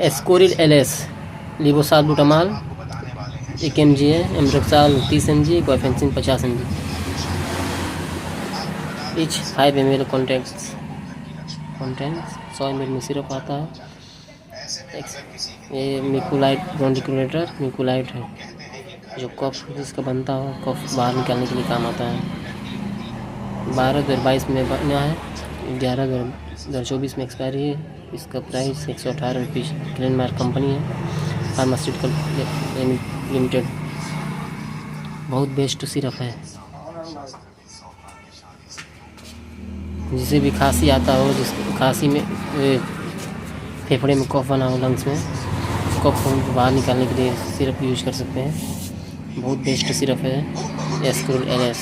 Ascoril LS, लिवोसाल्बुटामॉल 1 mg है, एम्ब्रोक्साल 30 mg, गुआइफेंसिन 50 mg, each 5 ml contents 100 ml में syrup आता है। ये मिकुलाइट ब्रोंडिकुलेटर मिकुलाइट है, जो कफ जिसका बनता है कफ बाहर निकालने के लिए काम आता है। 12/2022 में बना है, 11/2024 में एक्सपायरी है। इसका प्राइस 118 रुपीज़। ग्लेनमार्क कंपनी है, फार्मास्यूटिकल लिमिटेड। बहुत बेस्ट सिरप है। जिसे भी खांसी आता हो, जिस खांसी में फेफड़े में कफ बना हो, लंग्स में कफ को बाहर निकालने के लिए सिरप यूज कर सकते हैं। बहुत बेस्ट सिरप है एस्कोरिल LS।